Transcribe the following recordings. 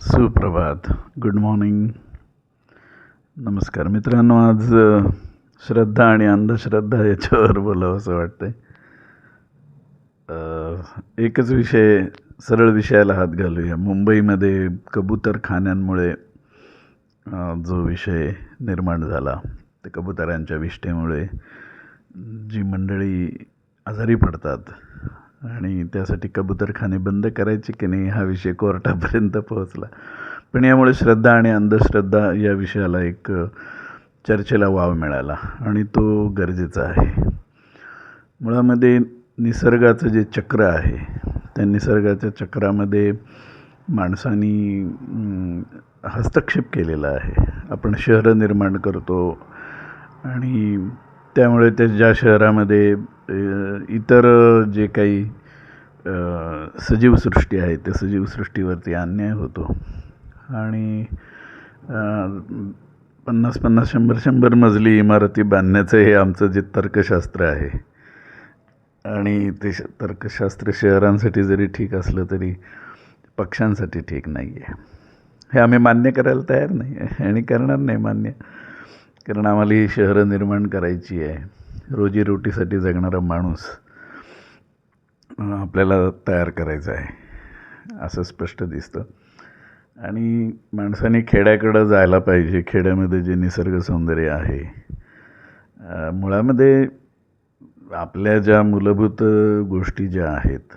सुप्रभात. Good morning. नमस्कार मित्रांनो. आज श्रद्धा आणि अंधश्रद्धा याच्यावर बोलावं असं वाटतंय. एकच विषय, सरळ विषयाला हात घालूया. मुंबईमध्ये कबूतरखान्यांमुळे जो विषय निर्माण झाला, ते कबुतरांच्या विष्ठेमुळे जी मंडळी आजारी पडतात आणि त्यासाठी कबूतरखाने बंद करायचे की नाही हा विषय कोर्टापर्यंत पोहोचला. पण यामुळे श्रद्धा आणि अंधश्रद्धा या विषयाला एक चर्चेला वाव मिळाला आणि तो गरजेचा आहे. मुळामध्ये निसर्गाचं जे चक्र आहे, त्या निसर्गाच्या चक्रामध्ये माणसानी हस्तक्षेप केलेला आहे. आपण शहरं निर्माण करतो आणि त्यामुळे त्या ज्या शहरामध्ये इतर जे काही सजीवसृष्टी आहे त्या सजीवसृष्टीवरती अन्याय होतो आणि 50-50, 100-100 मजली इमारती बांधण्याचं हे आमचं जे तर्कशास्त्र आहे आणि ते तर्कशास्त्र शहरांसाठी जरी ठीक असलं तरी पक्ष्यांसाठी ठीक नाही आहे. हे आम्ही मान्य करायला तयार नाही आहे आणि करणार नाही मान्य, कारण आम्हाला ही शहरं निर्माण करायची आहे. रोजीरोटीसाठी जगणारा माणूस आपल्याला तयार करायचा आहे असं स्पष्ट दिसतं. आणि माणसाने खेड्याकडं जायला पाहिजे. खेड्यामध्ये जे निसर्ग सौंदर्य आहे, मुळामध्ये आपल्या ज्या मूलभूत गोष्टी ज्या आहेत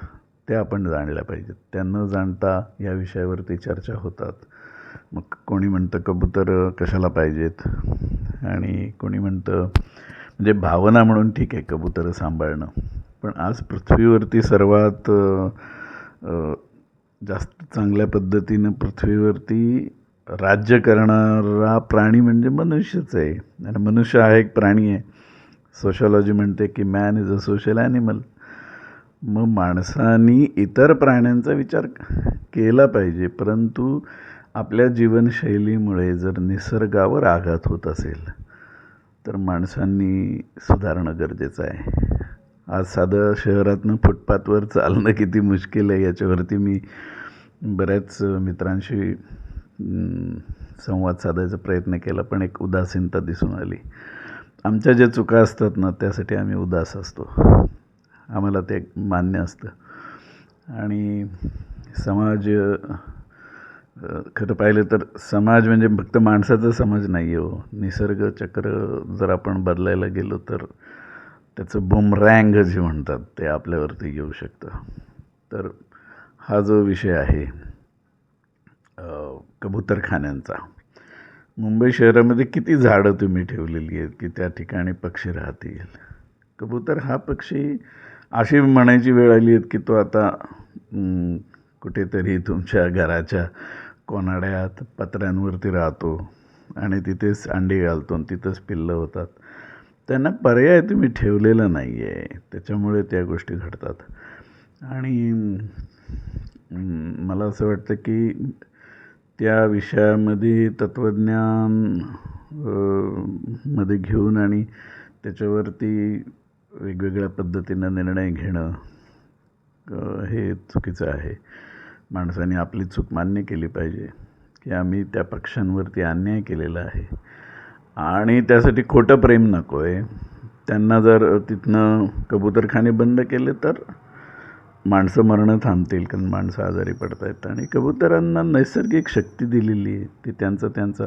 त्या आपण जाणल्या पाहिजेत. त्या न जाणता या विषयावरती चर्चा होतात. मग कोणी म्हणतं कबूतर कशाला पाहिजेत आणि कोणी म्हणतं म्हणजे भावना म्हणून ठीक आहे कबूतरं सांभाळणं, पण आज पृथ्वीवरती सर्वात जास्त चांगल्या पद्धतीनं पृथ्वीवरती राज्य करणारा प्राणी म्हणजे मनुष्यच आहे. आणि मनुष्य हा एक प्राणी आहे. सोशॉलॉजी म्हणते की man is a social animal. मग माणसांनी इतर प्राण्यांचा विचार केला पाहिजे, परंतु आपल्या जीवनशैलीमुळे जर निसर्गावर आघात होत असेल तर माणसांनी सुधारणं गरजेचं आहे. आज साधं शहरातनं फुटपाथवर चालणं किती मुश्किल आहे याच्यावरती मी बऱ्याच मित्रांशी संवाद साधायचा प्रयत्न केला, पण एक उदासीनता दिसून आली. आमच्या ज्या चुका असतात ना त्यासाठी आम्ही उदास असतो, आम्हाला ते मान्य असतं. आणि समाज, खरं पाहिलं तर समाज म्हणजे फक्त माणसाचा समाज नाही आहे हो. निसर्ग चक्र जर आपण बदलायला गेलो तर त्याचं बुमरँग जे म्हणतात ते आपल्यावरती येऊ शकतं. तर हा जो विषय आहे कबूतरखान्यांचा, मुंबई शहरामध्ये किती झाडं तुम्ही ठेवलेली आहेत की त्या ठिकाणी पक्षी राहतील. कबूतर हा पक्षी अशी म्हणायची वेळ आली आहे की तो आता कुठेतरी तुमच्या घराच्या कोनाड्यात पत्र्यांवरती राहतो आणि तिथेच अंडी घालतो आणि तिथंच पिल्लं होतात. त्यांना पर्याय तुम्ही ठेवलेला नाही आहे, त्याच्यामुळे त्या गोष्टी घडतात. आणि मला असं वाटतं की त्या विषयामध्ये तत्त्वज्ञान मध्ये घेऊन आणि त्याच्यावरती वेगवेगळ्या पद्धतीनं निर्णय घेणं हे चुकीचं आहे. माणसाने आपली चूक मान्य केली पाहिजे की आम्ही त्या पक्ष्यांवरती अन्याय केलेला आहे आणि त्यासाठी खोटं प्रेम नको आहे. त्यांना जर तिथनं कबूतरखाने बंद केले तर माणसं मरणं थांबतील, कारण माणसं आजारी पडत आहेत. आणि कबूतरांना नैसर्गिक शक्ती दिलेली आहे, ती त्यांचा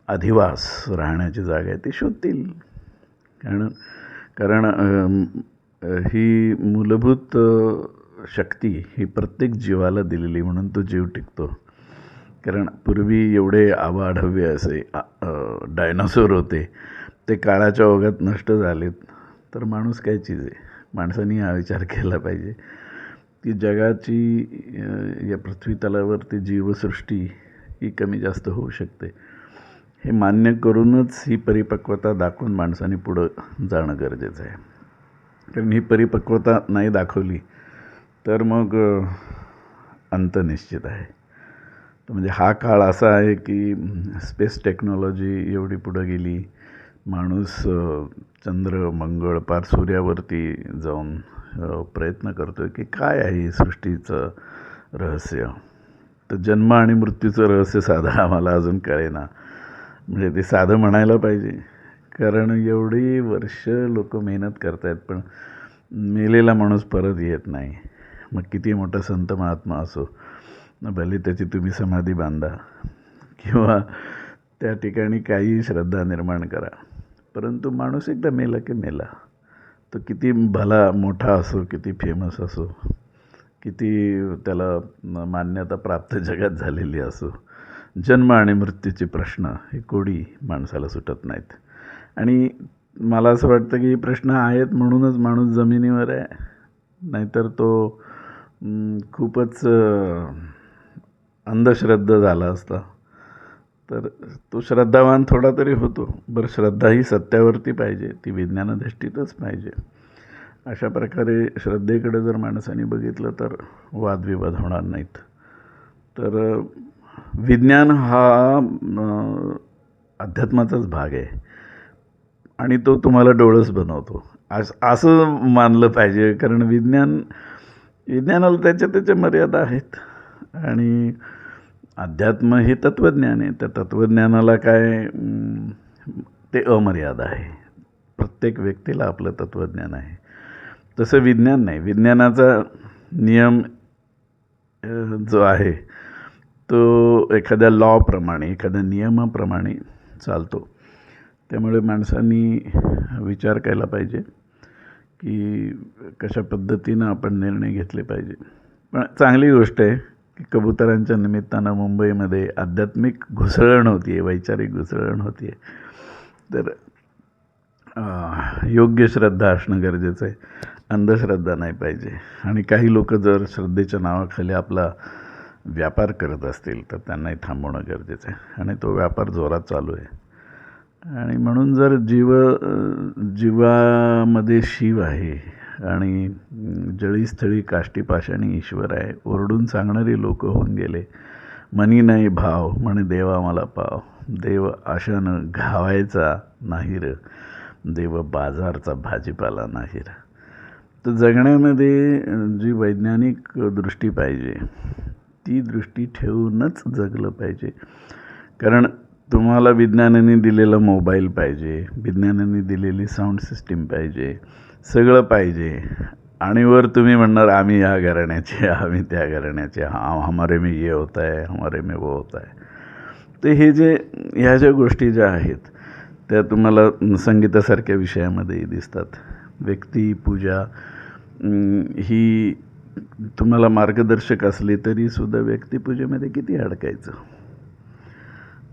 अधिवास राहण्याची जागा आहे, ती शोधतील. कारण ही मूलभूत शक्ती ही प्रत्येक जीवाला दिलेली, म्हणून तो जीव टिकतो. कारण पूर्वी एवढे आवाढव्य असे डायनासोर होते, ते काळाच्या ओघात नष्ट झालेत. तर माणूस काय चीज आहे. माणसांनी हा विचार केला पाहिजे की जगाची या पृथ्वीतलावरती जीवसृष्टी ही कमी जास्त होऊ शकते. हे मान्य करूनच ही परिपक्वता दाखवून माणसांनी पुढं जाणं गरजेचं आहे. कारण ही परिपक्वता नाही दाखवली तर मग अंत निश्चित आहे. तर म्हणजे हा काळ असा आहे की स्पेस टेक्नॉलॉजी एवढी पुढं गेली, माणूस चंद्र, मंगळ, पार सूर्यावरती जाऊन प्रयत्न करतो आहे की काय आहे सृष्टीचं रहस्य. तर जन्म आणि मृत्यूचं रहस्य साधं आम्हाला अजून कळेना. म्हणजे ते साधं म्हणायला पाहिजे, कारण एवढी वर्ष लोक मेहनत करत आहेत, पण मेलेला माणूस परत येत नाही. मग किती मोठा संत महात्मा असो, भले त्याची तुम्ही समाधी बांधा किंवा त्या ठिकाणी काही श्रद्धा निर्माण करा, परंतु माणूस एकदा मेला की मेला. तो किती भला मोठा असो, किती फेमस असो, किती त्याला मान्यता प्राप्त जगात झालेली असो, जन्म आणि मृत्यूचे प्रश्न हे कोणी माणसाला सुटत नाहीत. आणि मला असं वाटतं की हे प्रश्न आहेत म्हणूनच माणूस जमिनीवर आहे, नाहीतर तो खूपच अंधश्रद्धा झाला असता. तर तो श्रद्धावान थोडा तरी होतो. बरं, श्रद्धा ही सत्यावरती पाहिजे, ती विज्ञानाधिष्ठितच पाहिजे. अशा प्रकारे श्रद्धेकडे जर माणसाने बघितलं तर वादविवाद होणार नाहीत. तर विज्ञान हा अध्यात्माचाच भाग आहे आणि तो तुम्हाला डोळस बनवतो असं मानलं पाहिजे. कारण विज्ञानाला त्याच्या मर्यादा आहेत आणि अध्यात्म हे तत्त्वज्ञान आहे. त्या तत्त्वज्ञानाला काय ते अमर्यादा आहे. प्रत्येक व्यक्तीला आपलं तत्त्वज्ञान आहे. तसं विज्ञान नाही. विज्ञानाचा नियम जो आहे तो एखाद्या लॉप्रमाणे, एखाद्या नियमाप्रमाणे चालतो. त्यामुळे माणसांनी विचार केला पाहिजे की कशा पद्धतीनं आपण निर्णय घेतले पाहिजे. पण चांगली गोष्ट आहे की कबुतरांच्या निमित्तानं मुंबईमध्ये आध्यात्मिक घुसळण होती आहे, वैचारिक घुसळण होती आहे. तर योग्य श्रद्धा असणं गरजेचं आहे, अंधश्रद्धा नाही पाहिजे. आणि काही लोक जर श्रद्धेच्या नावाखाली आपला व्यापार करत असतील तर त्यांनाही थांबवणं गरजेचं आहे. आणि तो व्यापार जोरात चालू आहे. आणि म्हणून जर जीवामध्ये शिव आहे आणि जळीस्थळी काष्टी पाषाणी ईश्वर आहे, ओरडून सांगणारी लोक होऊन गेले. मनी नाही भाव म्हणे देवा मला पाव, देव आशानं घावायचा नाही र, देव बाजारचा भाजीपाला नाही र. तर जगण्यामध्ये जी वैज्ञानिक दृष्टी पाहिजे ती दृष्टी ठेवूनच जगलं पाहिजे. कारण तुम्हाला विज्ञानाने दिलेला मोबाईल पाहिजे, विज्ञानाने दिलेली साऊंड सिस्टीम पाहिजे, सगळं पाहिजे. आणि वर तुम्ही म्हणणार आम्ही या घराण्याचे, आम्ही त्या घराण्याचे, हमारे में ये होता है, हमारे में वो होता है. तर ह्या ज्या गोष्टी ज्या आहेत त्या तुम्हाला संगीतासारख्या विषयामध्येही दिसतात. व्यक्तिपूजा ही तुम्हाला मार्गदर्शक असली तरीसुद्धा व्यक्तिपूजेमध्ये किती अडकायचं.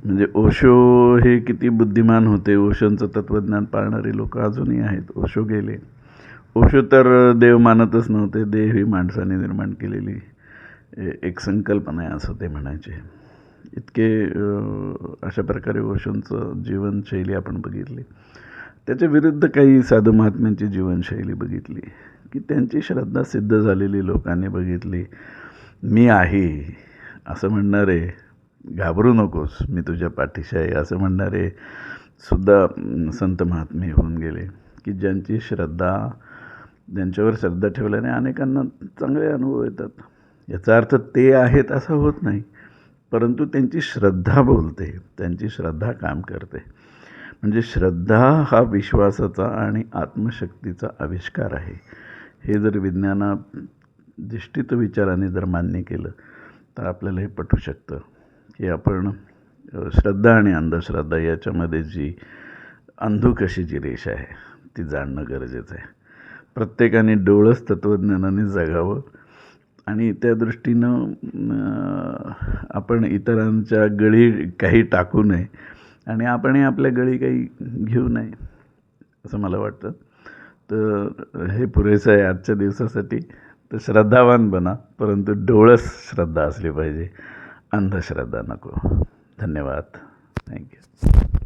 म्हणजे ओशो हे किती बुद्धिमान होते. ओशोंचं तत्त्वज्ञान पाळणारी लोक अजूनही आहेत. ओशो गेले. ओशो तर देव मानतच नव्हते. देव ही माणसाने निर्माण केलेली एक संकल्पना आहे असं ते म्हणायचे. इतके अशा प्रकारे ओशोंचं जीवनशैली आपण बघितली. त्याच्या विरुद्ध काही साधू महात्म्यांची जीवनशैली बघितली की त्यांची श्रद्धा सिद्ध झालेली लोकांनी बघितली. मी आहे असं म्हणणारे, घाबरू नकोस मी तुझ्या पाठीशी आहे असं म्हणणारे सुद्धा संत महात्मे होऊन गेले की ज्यांच्यावर श्रद्धा ठेवल्याने अनेकांना चांगले अनुभव येतात. याचा अर्थ ते आहेत असं होत नाही, परंतु त्यांची श्रद्धा बोलते, त्यांची श्रद्धा काम करते. म्हणजे श्रद्धा हा विश्वासाचा आणि आत्मशक्तीचा आविष्कार आहे. हे जर विज्ञानाधिष्ठित विचाराने जर मान्य केलं तर आपल्याला हे पटू शकतं की आपण श्रद्धा आणि अंधश्रद्धा याच्यामध्ये जी अंधुकशी जी रेषा आहे ती जाणणं गरजेचं आहे. प्रत्येकाने डोळस तत्त्वज्ञानाने जगावं आणि त्या दृष्टीनं आपण इतरांच्या गळी काही टाकू नये आणि आपणही आपल्या गळी काही घेऊ नये असं मला वाटतं. तर हे पुरेसं आहे आजच्या दिवसासाठी. तर श्रद्धावान बना, परंतु डोळस श्रद्धा असली पाहिजे, अंधश्रद्धा नको. धन्यवाद. थँक्यू.